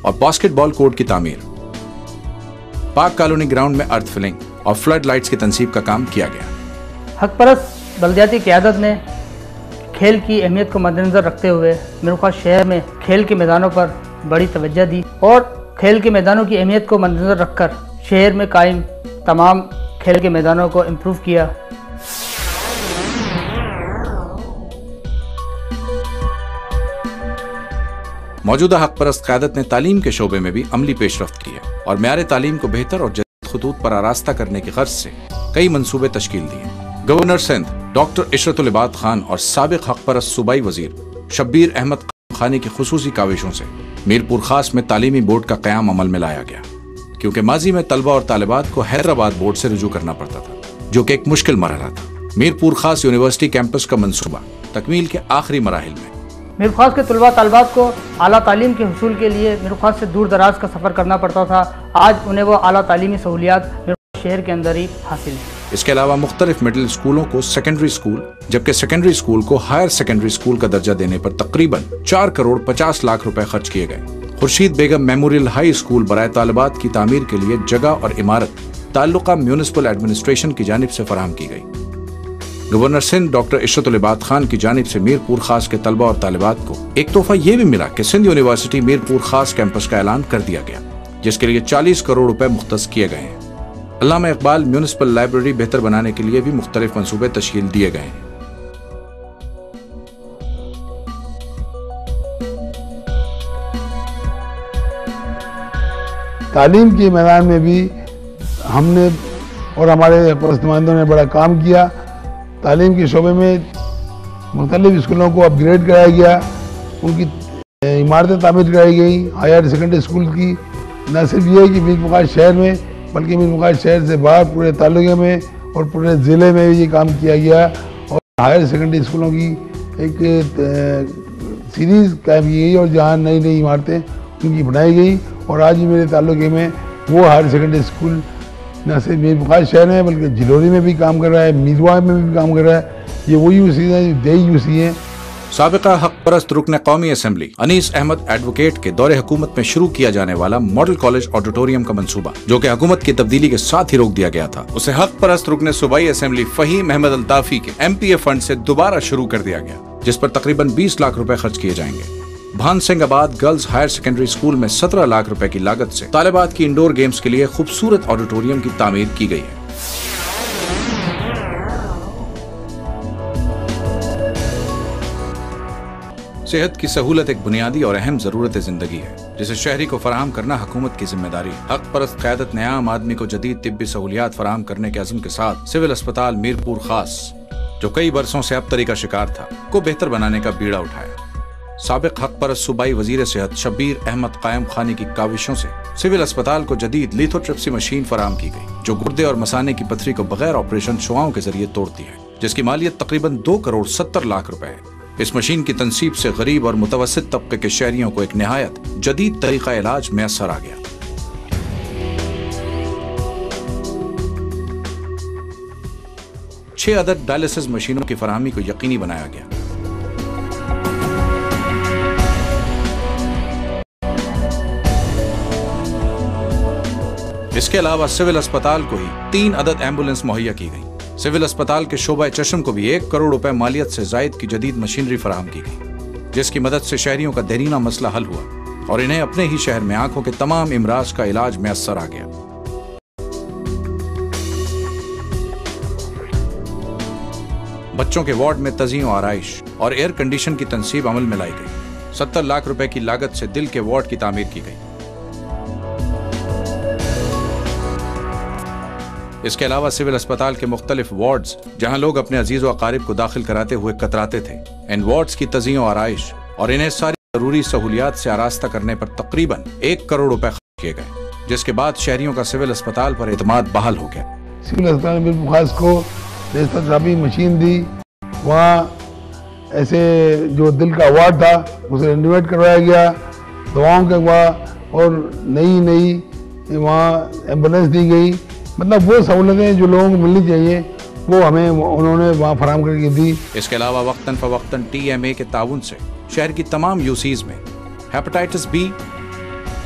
اور باسکٹ بال کورٹ کی تعمیر، پاک کالونی گراؤنڈ میں ارتھ فلنگ اور فلڈ لائٹس کی تنصیب کا کام کیا گیا۔ حق پرست بلدیاتی قیادت نے کھیل کی اہمیت کو مد نظر رکھتے ہوئے میرپورخاص شہر میں کھیل کے میدانوں پر بڑی توجہ دی اور کھیل کے میدانوں کی اہمیت کو مد نظر رکھ کر شہر میں قائم تمام کھیل کے میدانوں کو امپروو کیا۔ موجودہ حق پرست قیادت نے تعلیم کے شعبے میں بھی عملی پیش رفت کی ہے اور معیار تعلیم کو بہتر اور جدید خطوط پر آراستہ کرنے کی غرض سے کئی منصوبے تشکیل دیے۔ گورنر سندھ ڈاکٹر عشرت العباد خان اور سابق حق پرست صوبائی وزیر شبیر احمد خانی کی خصوصی کاوشوں سے میرپورخاص میں تعلیمی بورڈ کا قیام عمل میں لایا گیا، کیونکہ ماضی میں طلبہ اور طالبات کو حیدرآباد بورڈ سے رجوع کرنا پڑتا تھا، جو کہ ایک مشکل مرحلہ تھا۔ میرپورخاص یونیورسٹی کیمپس کا منصوبہ تکمیل کے آخری مراحل میں۔ میرپورخاص کے طلباء طالبات کو اعلیٰ تعلیم کے حصول کے لیے میرپورخاص سے دور دراز کا سفر کرنا پڑتا تھا، آج انہیں وہ اعلیٰ تعلیمی سہولیات میرپورخاص شہر کے اندر ہی حاصل ہیں۔ اس کے علاوہ مختلف مڈل اسکولوں کو سیکنڈری اسکول جبکہ سیکنڈری اسکول کو ہائر سیکنڈری اسکول کا درجہ دینے پر تقریباً 4 کروڑ 50 لاکھ روپے خرچ کیے گئے۔ خورشید بیگم میموریل ہائی اسکول برائے طالبات کی تعمیر کے لیے جگہ اور عمارت تعلقہ میونسپل ایڈمنسٹریشن کی جانب سے فراہم کی گئی۔ گورنر سندھ ڈاکٹر عشرت العباد خان کی جانب سے میرپورخاص کے طلبہ اور طالبات کو ایک تحفہ یہ بھی ملا کہ سندھ یونیورسٹی میرپورخاص کیمپس کا اعلان کر دیا گیا، جس کے لیے 40 کروڑ روپے مختص کیے گئے ہیں۔ علامہ اقبال میونسپل لائبریری بہتر بنانے کے لیے بھی مختلف منصوبے تشکیل دیے گئے ہیں۔ تعلیم کے میدان میں بھی ہم نے اور ہمارے نمائندوں نے بڑا کام کیا۔ تعلیم کے شعبے میں مختلف اسکولوں کو اپ گریڈ کرایا گیا، ان کی عمارتیں تعمیر کرائی گئیں۔ ہائر سیکنڈری اسکول کی نہ صرف یہ کہ میرپورخاص شہر میں بلکہ میرپورخاص شہر سے باہر پورے تعلقے میں اور پورے ضلع میں یہ کام کیا گیا، اور ہائر سیکنڈری اسکولوں کی ایک سیریز قائم کی گئی اور جہاں نئی نئی عمارتیں ان کی بنائی گئی، اور آج بھی میرے تعلقے میں وہ ہائر سیکنڈری اسکول نہ صرف میرپورخاص شہر میں بلکہ جلوری میں بھی کام کر رہا ہے، میرواہ میں بھی کام کر رہا ہے۔ یہ وہی یوسی ہیں جو دیہی یوسی ہیں۔ سابقہ حق پرست رکن قومی اسمبلی انیس احمد ایڈوکیٹ کے دور حکومت میں شروع کیا جانے والا ماڈل کالج آڈیٹوریم کا منصوبہ، جو کہ حکومت کی تبدیلی کے ساتھ ہی روک دیا گیا تھا، اسے حق پرست رکن صوبائی اسمبلی فہیم احمد الطافی کے MPA فنڈ سے دوبارہ شروع کر دیا گیا، جس پر تقریباً 20 لاکھ روپے خرچ کیے جائیں گے۔ بھان سنگھ آباد گرلز ہائر سیکنڈری اسکول میں 17 لاکھ روپے کی لاگت سے طالبات کی انڈور گیمز کے لیے خوبصورت آڈیٹوریم کی تعمیر کی گئی ہے۔ صحت کی سہولت ایک بنیادی اور اہم ضرورت زندگی ہے، جسے شہری کو فراہم کرنا حکومت کی ذمہ داری ہے۔ حق پرست قیادت نے عام آدمی کو جدید طبی سہولیات فراہم کرنے کے عزم کے ساتھ سول اسپتال میرپورخاص، جو کئی برسوں سے ابتری کا شکار تھا، کو بہتر بنانے کا بیڑا اٹھایا۔ سابق حق پرست صوبائی وزیر صحت شبیر احمد قائم خانی کی کاوشوں سے سول اسپتال کو جدید لیتھوٹرپسی مشین فراہم کی گئی، جو گردے اور مثانے کی پتھری کو بغیر آپریشن شعاؤں کے ذریعے توڑتی ہے، جس کی مالیت تقریباً 2 کروڑ 70 لاکھ روپے ہے۔ اس مشین کی تنصیب سے غریب اور متوسط طبقے کے شہریوں کو ایک نہایت جدید طریقہ علاج میسر آ گیا۔ 6 عدد ڈائلسس مشینوں کی فراہمی کو یقینی بنایا گیا۔ اس کے علاوہ سول اسپتال کو ہی 3 عدد ایمبولنس مہیا کی گئی۔ سول اسپتال کے شعبہ چشم کو بھی 1 کروڑ روپے مالیت سے زائد کی جدید مشینری فراہم کی گئی، جس کی مدد سے شہریوں کا دیرینہ مسئلہ حل ہوا اور انہیں اپنے ہی شہر میں آنکھوں کے تمام امراض کا علاج میسر آ گیا۔ بچوں کے وارڈ میں تزئین و آرائش اور ایئر کنڈیشن کی تنصیب عمل میں لائی گئی۔ 70 لاکھ روپے کی لاگت سے دل کے وارڈ کی تعمیر کی گئی۔ اس کے علاوہ سول اسپتال کے مختلف وارڈز جہاں لوگ اپنے عزیز و اقارب کو داخل کراتے ہوئے کتراتے تھے، ان وارڈز کی تزئین و آرائش اور انہیں ساری ضروری سہولیات سے آراستہ کرنے پر تقریباً 1 کروڑ روپے خرچ کیے گئے، جس کے بعد شہریوں کا سول اسپتال پر اعتماد بحال ہو گیا۔ سول اسپتال میں میرپورخاص کو ریسٹرابی مشین دی، وہاں ایسے جو دل کا وارڈ تھا اسے رینوویٹ کروایا گیا، دواؤں کا ہوا اور نئی وہاں ایمبولینس دی گئی۔ مطلب وہ سہولتیں جو لوگوں کو ملنی چاہیے وہ ہمیں انہوں نے وہاں فراہم کر کے دی۔ اس کے علاوہ وقتاً فوقتاً TMA کے تعاون سے شہر کی تمام UCs میں ہیپاٹائٹس B،